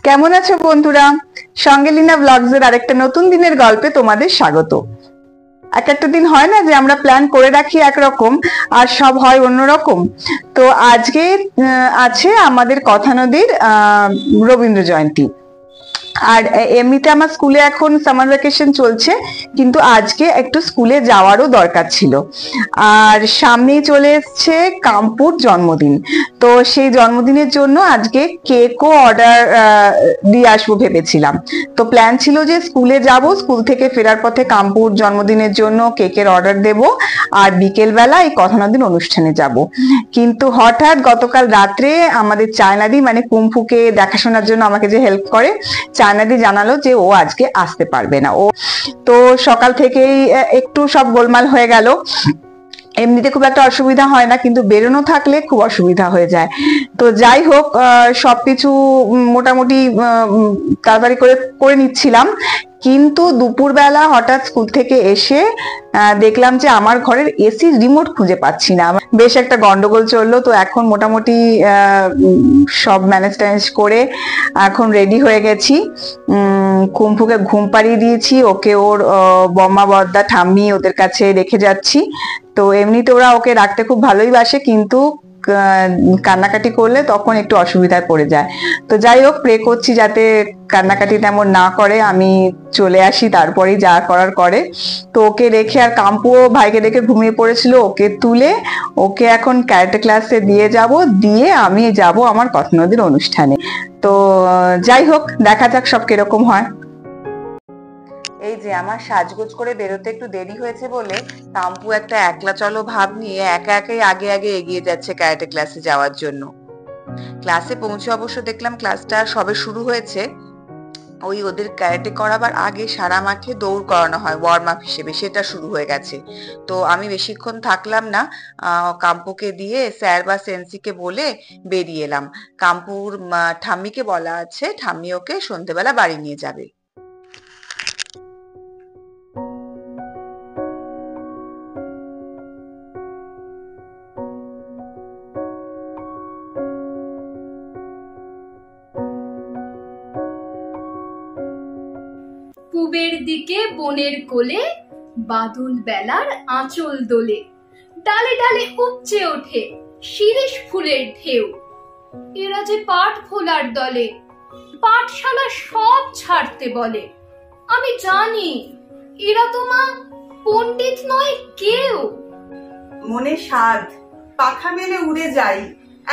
কেমন আছো বন্ধুরা? সঙ্গেলিনা ব্লগসের আরেকটা নতুন দিনের গল্পে তোমাদের স্বাগত। এক একটা দিন হয় না যে আমরা প্ল্যান করে রাখি একরকম আর সব হয় অন্যরকম। তো আজকে আছে আমাদের কথা নদীর রবীন্দ্র জয়ন্তী। আর এমনিতে আমার স্কুলে এখন সামার ভ্যাকেশন চলছে, কিন্তু আজকে একটু স্কুলে যাওয়ারও দরকার ছিল। আর সামনেই চলে এসছে কাম্পুর জন্মদিন, তো সেই জন্মদিনের জন্য আজকে কেকও অর্ডার দিয়ে আসবো ভেবেছিলাম। তো প্ল্যান ছিল যে স্কুলে যাব, স্কুল থেকে ফেরার পথে কাম্পুর জন্মদিনের জন্য কেকের অর্ডার দেব, আর বিকেল বেলা এই কথা নদীর অনুষ্ঠানে যাব। কিন্তু হঠাৎ গতকাল রাত্রে আমাদের চায়নাদি মানে কুম্ফুকে দেখাশোনার জন্য আমাকে যে হেল্প করে, চায়নাদি জানালো যে ও আজকে আসতে পারবে না। ও তো সকাল থেকেই একটু সব গোলমাল হয়ে গেল। এমনিতে খুব একটা অসুবিধা হয় না, কিন্তু বেরোনো থাকলে খুব অসুবিধা হয়ে যায়। তো যাই হোক, সবকিছু মোটামুটি তাড়াতাড়ি করে নিচ্ছিলাম। কিন্তু দুপুরবেলা হঠাৎ স্কুল থেকে এসে দেখলাম যে আমার ঘরের এসি রিমোট খুঁজে পাচ্ছি না। বেশ একটা গন্ডগোল চললো। তো এখন মোটামুটি সব ম্যানেজ ট্যানেজ করে এখন রেডি হয়ে গেছি। কুম্ফুকে ঘুম পাড়িয়ে দিয়েছি, ওকে ওর বম্মা বদ্দা ঠাম্মি ওদের কাছে রেখে যাচ্ছি। তো এমনিতে ওরা ওকে রাখতে খুব ভালোই বাসে, কিন্তু কান্নাকাটি করলে তখন একটু অসুবিধায় পড়ে যায়। তো যাই হোক, প্রে করছি যাতে কান্নাকাটি তেমন না করে, আমি চলে আসি তারপরেই যা করার করে। তো ওকে রেখে, আর কাম্পুও ভাইকে রেখে ঘুমিয়ে পড়েছিল, ওকে তুলে ওকে এখন ক্যারাটে ক্লাসে দিয়ে আমি যাব আমার কথা নদীর অনুষ্ঠানে। তো যাই হোক, দেখা যাক সব কিরকম হয়। এই যে আমার সাজগোজ করে বেরোতে একটু দেরি হয়েছে বলে কাম্পু একটা একলা চলো ভাব নিয়ে একা একাই আগে আগে এগিয়ে যাচ্ছে ক্যারাটে ক্লাসে যাওয়ার জন্য। ক্লাসে পৌঁছে অবশ্য দেখলাম ক্লাসটা সবে শুরু হয়েছে। ওই ওদের ক্যারাটে করাবার আগে সারা মাঠে দৌড় করানো হয় ওয়ার্ম আপ হিসেবে, সেটা শুরু হয়ে গেছে। তো আমি বেশিক্ষণ থাকলাম না, কাম্পুকে দিয়ে স্যার বা সেন্সিকে বলে বেরিয়ে এলাম। কাম্পুর ঠাম্মিকে বলা আছে, ঠাম্মি ওকে সন্ধেবেলা বাড়ি নিয়ে যাবে। পূবের দিকে বনের কোলে বাদল বেলার আঁচল দোলে, ডালে ডালে উপচে ওঠে শিরীষ ফুলের ঢেউ। এরা যে পাঠ ফোলার দলে, পাঠশালা সব ছাড়তে বলে। আমি জানি এরা তো মা পণ্ডিত নয় কেউ। মনে সাধ পাখা মেলে উড়ে যাই,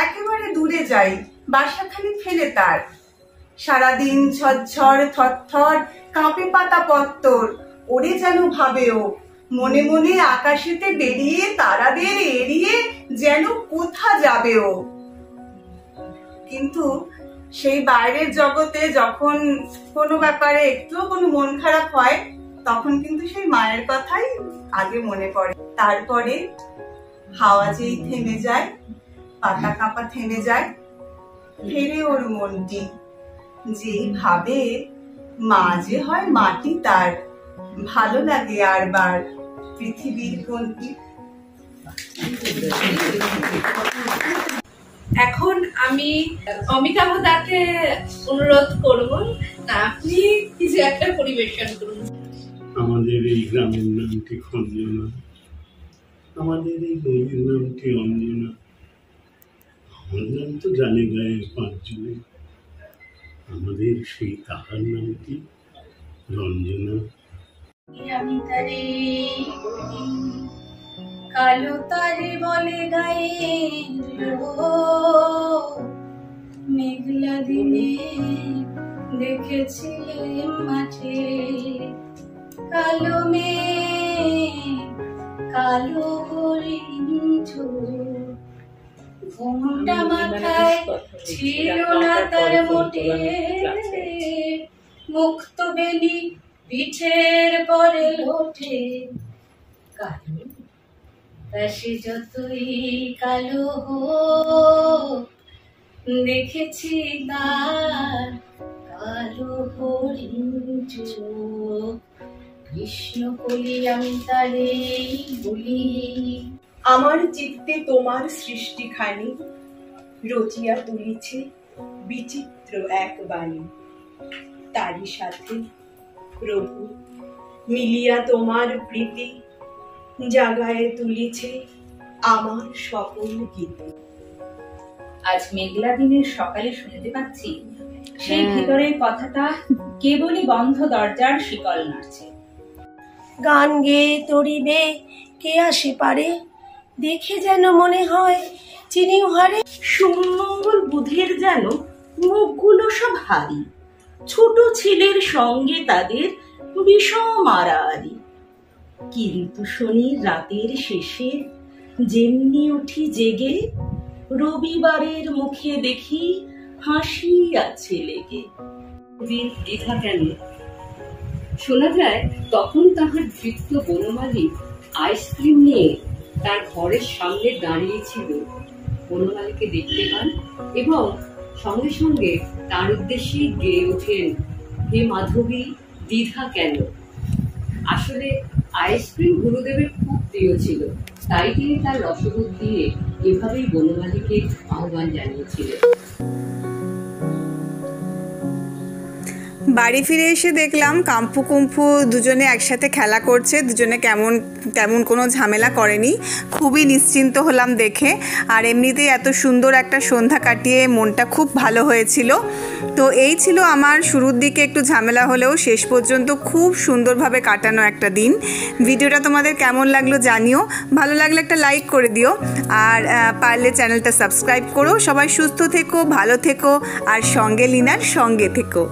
একেবারে দূরে যাই বাসাখানি ফেলে তার। সারাদিন ঝরঝর থরথর কাঁপে পাতা পত্তর, ওরে যেন ভাবেও মনে মনে আকাশেতে বেরিয়ে তারাদের এড়িয়ে যেন কোথা যাবেও। কিন্তু সেই বাইরের জগতে যখন কোনো ব্যাপারে একটুও কোনো মন খারাপ হয়, তখন কিন্তু সেই মায়ের কথাই আগে মনে পড়ে। তারপরে হাওয়া যেই থেমে যায়, পাতা কাঁপা থেমে যায়, ফেরে ওর মনটি। যেই ভাবে মা যে হয় মাটি তার, ভালো লাগে আর বার পৃথিবীর কোনটি। এখন আমি অমিতাভ দাকে অনুরোধ করব, আপনি কিছু একটা পরিবেশন করুন। আমাদের এই গ্রামের নামটি খঞ্জনা, আমাদের এই নদীর নামটি অঞ্জনা। আমার নাম তো জানে গায়ের পাঁচজনে, আমাদের সেই তাহার নামটি রঞ্জনা। আমি তারে কালো তারে বলে গায়ে, মেঘলা দিনে দেখেছিলেন মাঠে কালো মেঘ কালো হরিণ চোখ, ঘোমটা মাথায় ছিল না তার মোটে, মুক্ত বেলি পিঠের পরে ওঠে। কালো সে যতই কালো হোক, দেখেছি তার কালো হরিণ চোখ। কৃষ্ণ কলি আমি তারে বলি, আমার চিত্তে তোমার সৃষ্টিখানি রচিয়া তুলিছে বিচিত্র এক বাণী। তারই সাথে প্রভু মিলিয়া তোমার প্রীতি জাগায় তুলিছে আমার সকল গীতি। আজ মেঘলা দিনের সকালে শুনতে পাচ্ছি সেই ভিতরের কথাটা কেবলই বন্ধ দরজার শিকল নাড়ছে। গান গেয়ে তরিবে কে আসে পারে, দেখে যেন মনে হয় চিনি হারে। সুমঙ্গল বুধের যেন মুখগুলো সব হারি, ছোট ছেলের সঙ্গে তাদের বিষম আড়াআড়ি। কিন্তু শনির রাতের শেষে যেমনি উঠি জেগে, রবিবারের মুখে দেখি হাসি আছে লেগে। দ্বিধা কেন? শোনা যায় তখন তাহার ভৃত্য বনমালী আইসক্রিম নিয়ে তার ঘরের সামনে দাঁড়িয়েছিল। বনমালীকে দেখতে পান এবং সঙ্গে সঙ্গে তার উদ্দেশ্যে গেয়ে ওঠেন, হে মাধবী, দ্বিধা কেন? আসলে আইসক্রিম গুরুদেবের খুব প্রিয় ছিল, তাই তিনি তার রসবোধ দিয়ে এভাবেই বনমালীকে আহ্বান জানিয়েছিলেন। বাড়ি ফিরে এসে দেখলাম কাম্পু কুম্পু দুজনে একসাথে খেলা করছে, দুজনে তেমন কোনো ঝামেলা করেনি, খুবই নিশ্চিন্ত হলাম দেখে। আর এমনিতেই এত সুন্দর একটা সন্ধ্যা কাটিয়ে মনটা খুব ভালো হয়েছিল। তো এই ছিল আমার শুরুর দিকে একটু ঝামেলা হলেও শেষ পর্যন্ত খুব সুন্দরভাবে কাটানো একটা দিন। ভিডিওটা তোমাদের কেমন লাগলো জানিও, ভালো লাগলে একটা লাইক করে দিও, আর পারলে চ্যানেলটা সাবস্ক্রাইব করো। সবাই সুস্থ থেকো, ভালো থেকো, আর সঙ্গে লিনার সঙ্গে থেকো।